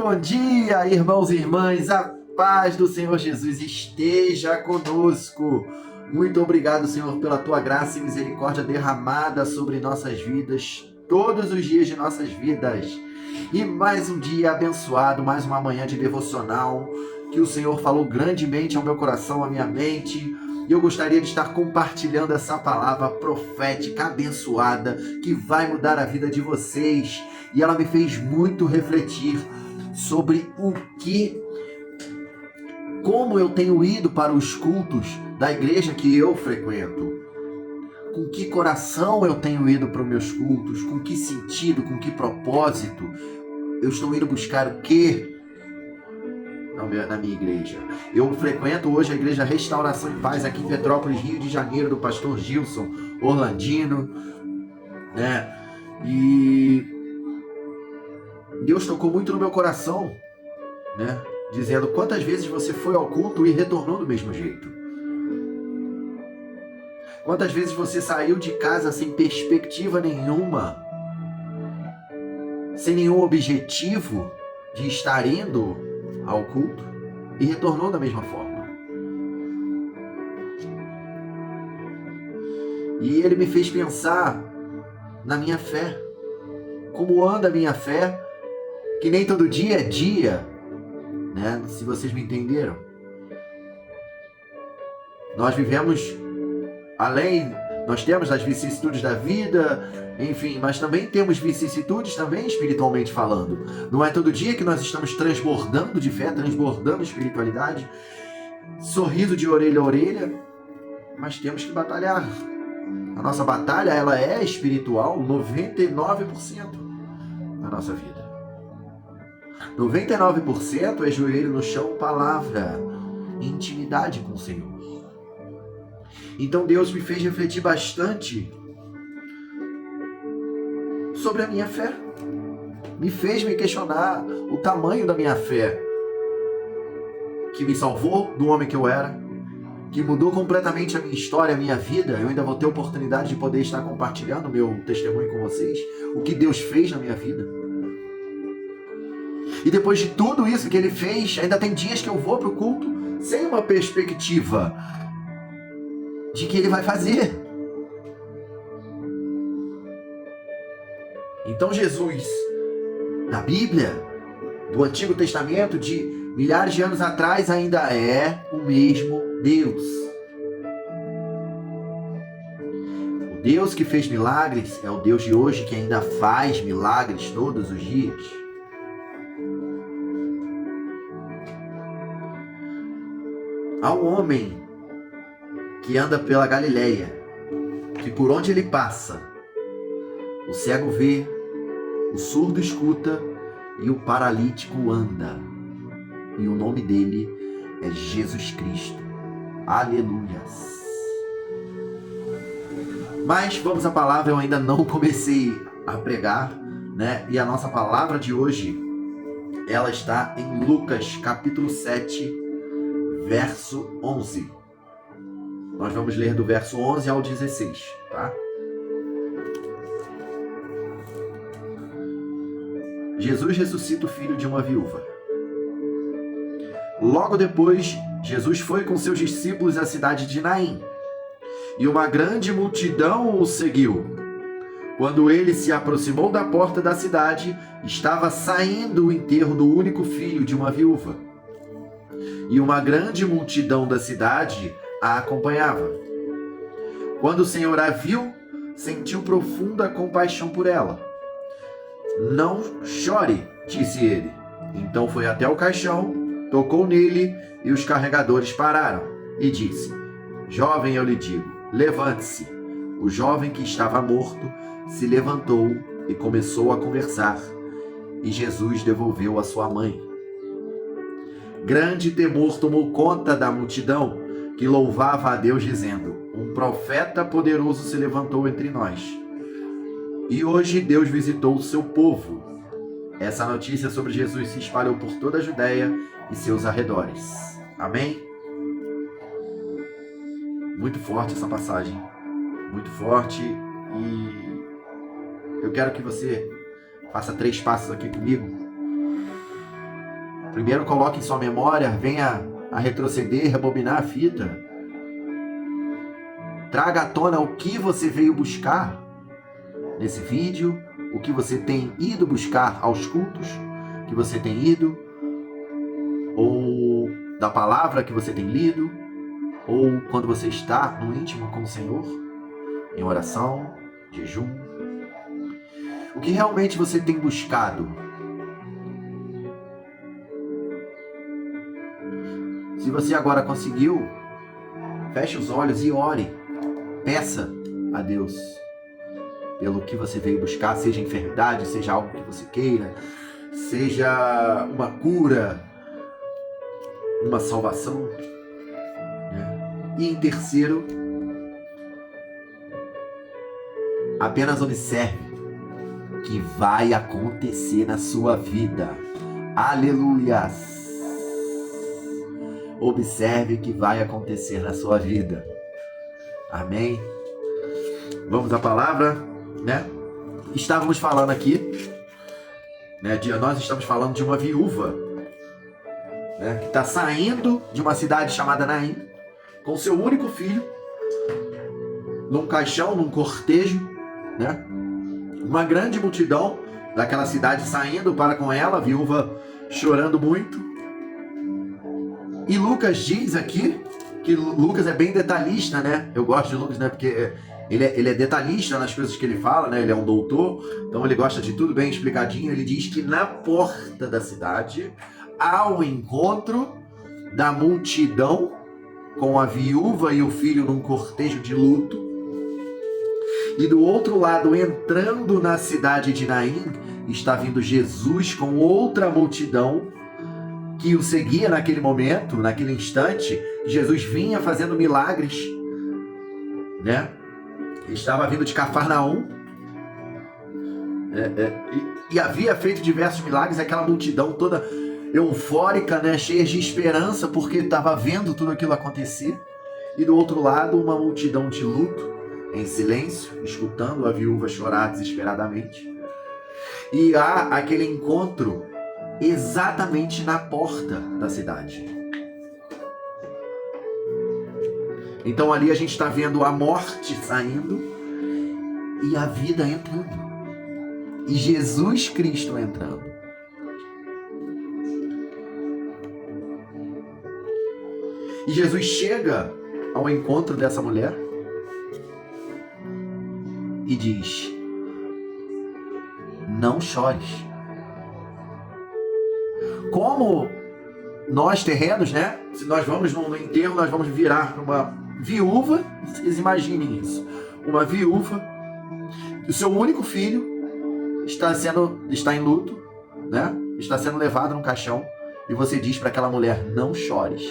bom dia, irmãos e irmãs. A paz do Senhor Jesus esteja conosco. Muito obrigado, Senhor, pela tua graça e misericórdia derramada sobre nossas vidas, todos os dias de nossas vidas. E mais um dia abençoado, mais uma manhã de devocional, que o Senhor falou grandemente ao meu coração, à minha mente. E eu gostaria de estar compartilhando essa palavra profética, abençoada, que vai mudar a vida de vocês. E ela me fez muito refletir sobre como eu tenho ido para os cultos da igreja que eu frequento. Com que coração eu tenho ido para os meus cultos, com que sentido, com que propósito. Eu estou indo buscar o quê na minha igreja? Eu frequento hoje a igreja Restauração e Paz aqui em Petrópolis, Rio de Janeiro, do pastor Gilson Orlandino, né? E Deus tocou muito no meu coração, né? Dizendo quantas vezes você foi ao culto e retornou do mesmo jeito. Quantas vezes você saiu de casa sem perspectiva nenhuma, sem nenhum objetivo de estar indo ao culto e retornou da mesma forma. E ele me fez pensar na minha fé. Como anda a minha fé, que nem todo dia é dia, né? Se vocês me entenderam. Nós vivemos nós temos as vicissitudes da vida, enfim, mas também temos vicissitudes também espiritualmente falando. Não é todo dia que nós estamos transbordando de fé, transbordando espiritualidade, sorriso de orelha a orelha, mas temos que batalhar. A nossa batalha, ela é espiritual 99% na nossa vida. 99% é joelho no chão, palavra, intimidade com o Senhor. Então Deus me fez refletir bastante sobre a minha fé. Me fez me questionar o tamanho da minha fé, que me salvou do homem que eu era, que mudou completamente a minha história, a minha vida. Eu ainda vou ter a oportunidade de poder estar compartilhando meu testemunho com vocês, o que Deus fez na minha vida. E depois de tudo isso que Ele fez, ainda tem dias que eu vou para o culto sem uma perspectiva de que Ele vai fazer. Então Jesus, da Bíblia, do Antigo Testamento, de milhares de anos atrás, ainda é o mesmo Deus. O Deus que fez milagres é o Deus de hoje que ainda faz milagres todos os dias. Há um homem que anda pela Galileia, que por onde ele passa, o cego vê, o surdo escuta e o paralítico anda. E o nome dele é Jesus Cristo. Aleluias. Mas vamos à palavra, eu ainda não comecei a pregar, né? E a nossa palavra de hoje, ela está em Lucas capítulo 7, verso 11. Nós vamos ler do verso 11 ao 16, tá? Jesus ressuscita o filho de uma viúva. Logo depois, Jesus foi com seus discípulos à cidade de Naim, e uma grande multidão o seguiu. Quando ele se aproximou da porta da cidade, estava saindo o enterro do único filho de uma viúva. E uma grande multidão da cidade a acompanhava. Quando o Senhor a viu, sentiu profunda compaixão por ela. Não chore, disse ele. Então foi até o caixão, tocou nele e os carregadores pararam. E disse: Jovem, eu lhe digo, levante-se. O jovem que estava morto se levantou e começou a conversar. E Jesus devolveu a sua mãe. Grande temor tomou conta da multidão, que louvava a Deus dizendo: um profeta poderoso se levantou entre nós. E hoje Deus visitou o seu povo. Essa notícia sobre Jesus se espalhou por toda a Judéia e seus arredores. Amém? Muito forte essa passagem. Muito forte. E eu quero que você faça 3 passos aqui comigo. Primeiro coloque em sua memória, venha a retroceder, rebobinar a fita. Traga à tona o que você veio buscar nesse vídeo, o que você tem ido buscar aos cultos que você tem ido, ou da palavra que você tem lido, ou quando você está no íntimo com o Senhor, em oração, jejum. O que realmente você tem buscado? Se você agora conseguiu, feche os olhos e ore. Peça a Deus pelo que você veio buscar, seja enfermidade, seja algo que você queira, seja uma cura, uma salvação, né? E em terceiro, apenas observe o que vai acontecer na sua vida. Aleluias! Observe o que vai acontecer na sua vida. Amém? Vamos à palavra, né? Estávamos falando aqui, né? Nós estamos falando de uma viúva, né? Que está saindo de uma cidade chamada Naim, com seu único filho, num caixão, num cortejo, né? Uma grande multidão daquela cidade saindo para com ela, a viúva chorando muito. E Lucas diz aqui que Lucas é bem detalhista, né? Eu gosto de Lucas, né? Porque ele é detalhista nas coisas que ele fala, né? Ele é um doutor, então ele gosta de tudo bem explicadinho. Ele diz que na porta da cidade há o encontro da multidão com a viúva e o filho num cortejo de luto. E do outro lado, entrando na cidade de Naim, está vindo Jesus com outra multidão que o seguia naquele momento, naquele instante. Jesus vinha fazendo milagres, né? Estava vindo de Cafarnaum, e havia feito diversos milagres. Aquela multidão toda eufórica, né? Cheia de esperança, porque estava vendo tudo aquilo acontecer. E do outro lado, uma multidão de luto, em silêncio, escutando a viúva chorar desesperadamente. E há aquele encontro exatamente na porta da cidade. Então ali a gente está vendo a morte saindo e a vida entrando. E Jesus Cristo entrando. E Jesus chega ao encontro dessa mulher e diz: não chores. Como nós terrenos, né? Se nós vamos no enterro, nós vamos virar para uma viúva. Vocês imaginem isso. Uma viúva, o seu único filho está em luto, né? Está sendo levado num caixão. E você diz para aquela mulher: não chores.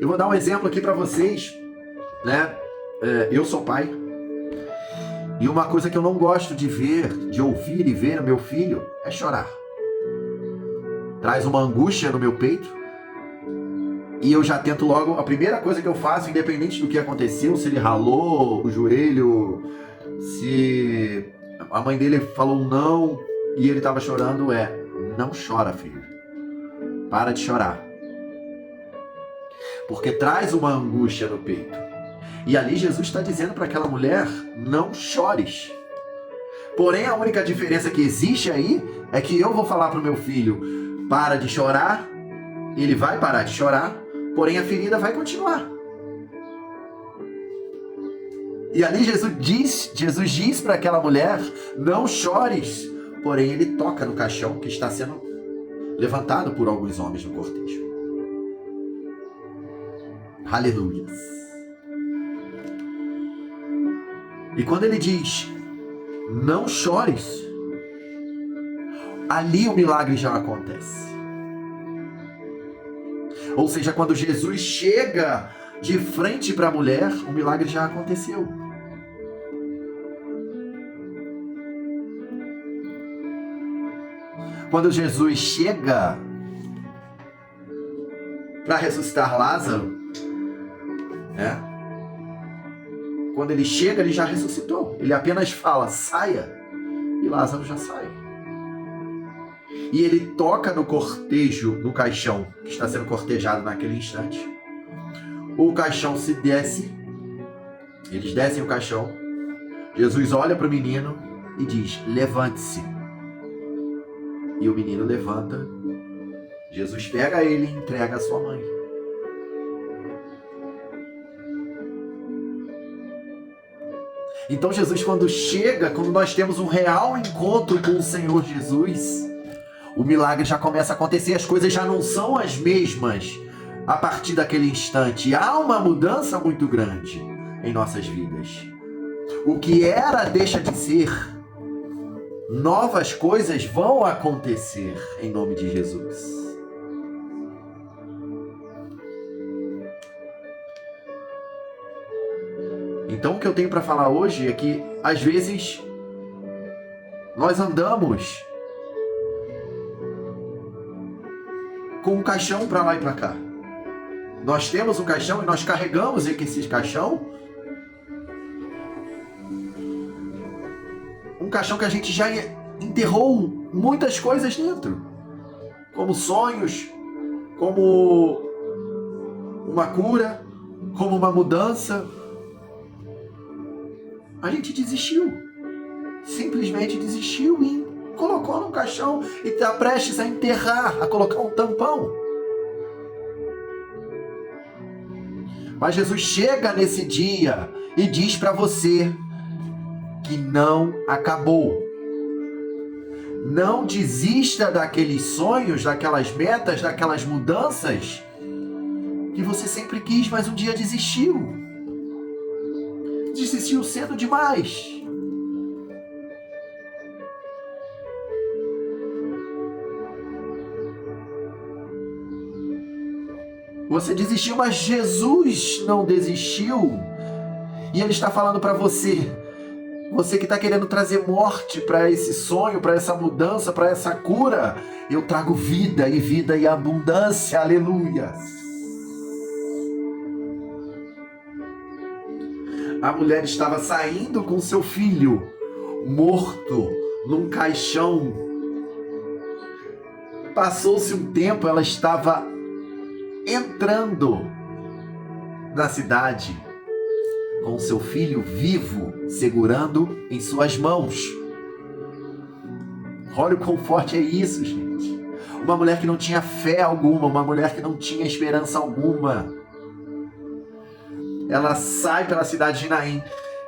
Eu vou dar um exemplo aqui para vocês, né? Eu sou pai. E uma coisa que eu não gosto de ver, de ouvir e ver no meu filho é chorar. Traz uma angústia no meu peito. E eu já tento logo, a primeira coisa que eu faço, independente do que aconteceu, se ele ralou o joelho, se a mãe dele falou não e ele estava chorando, não chora, filho. Para de chorar. Porque traz uma angústia no peito. E ali Jesus está dizendo para aquela mulher: não chores. Porém, a única diferença que existe aí é que eu vou falar para o meu filho: para de chorar. Ele vai parar de chorar, porém a ferida vai continuar. E ali Jesus diz para aquela mulher: não chores. Porém, ele toca no caixão que está sendo levantado por alguns homens no cortejo. Aleluia. E quando ele diz: não chores, ali o milagre já acontece. Ou seja, quando Jesus chega de frente para a mulher, o milagre já aconteceu. Quando Jesus chega para ressuscitar Lázaro, né? Quando ele chega, ele já ressuscitou. Ele apenas fala: saia, e Lázaro já sai. e ele toca no cortejo, no caixão que está sendo cortejado naquele instante. O caixão se desce, eles descem o caixão. Jesus olha para o menino e diz: levante-se. E o menino levanta. Jesus pega ele e entrega a sua mãe. Então Jesus, quando nós temos um real encontro com o Senhor Jesus, o milagre já começa a acontecer, as coisas já não são as mesmas a partir daquele instante. Há uma mudança muito grande em nossas vidas. O que era deixa de ser. Novas coisas vão acontecer em nome de Jesus. Então o que eu tenho para falar hoje é que às vezes nós andamos com um caixão para lá e para cá. Nós temos um caixão e nós carregamos esse caixão. Um caixão que a gente já enterrou muitas coisas dentro. Como sonhos, como uma cura, como uma mudança. A gente desistiu. Simplesmente desistiu e colocou no caixão e está prestes a enterrar, a colocar um tampão. Mas Jesus chega nesse dia e diz para você que não acabou. Não desista daqueles sonhos, daquelas metas, daquelas mudanças que você sempre quis, mas um dia desistiu. Desistiu cedo demais. Você desistiu, mas Jesus não desistiu. E Ele está falando para você, você que está querendo trazer morte para esse sonho, para essa mudança, para essa cura, eu trago vida e abundância. Aleluia. A mulher estava saindo com seu filho morto num caixão. Passou-se um tempo, ela estava entrando na cidade com seu filho vivo, segurando em suas mãos. Olha o quão forte é isso, gente. Uma mulher que não tinha fé alguma, uma mulher que não tinha esperança alguma. Ela sai pela cidade de Naim.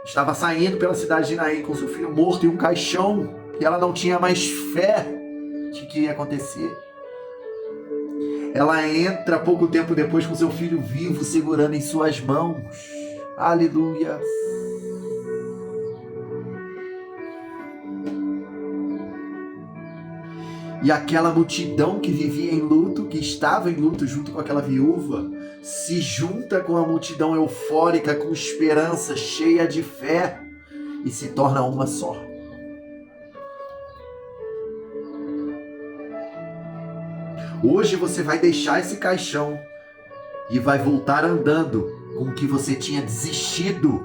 Estava saindo pela cidade de Naim com seu filho morto em um caixão. E ela não tinha mais fé de que ia acontecer. Ela entra pouco tempo depois com seu filho vivo segurando em suas mãos. Aleluia. E aquela multidão que vivia em luto, que estava em luto junto com aquela viúva, se junta com a multidão eufórica, com esperança, cheia de fé, e se torna uma só. Hoje você vai deixar esse caixão e vai voltar andando com o que você tinha desistido,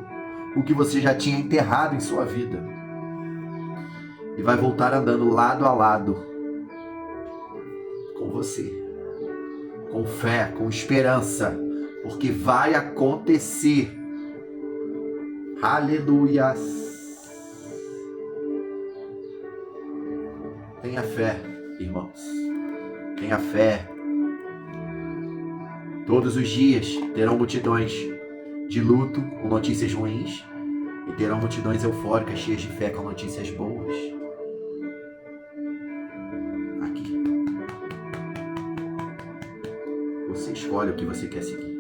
o que você já tinha enterrado em sua vida. E vai voltar andando lado a lado com você, com fé, com esperança, porque vai acontecer. Aleluias. Tenha fé, irmãos. Tenha fé. Todos os dias terão multidões de luto com notícias ruins e terão multidões eufóricas cheias de fé com notícias boas. Aqui. Você escolhe o que você quer seguir.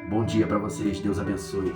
Bom dia para vocês. Deus abençoe.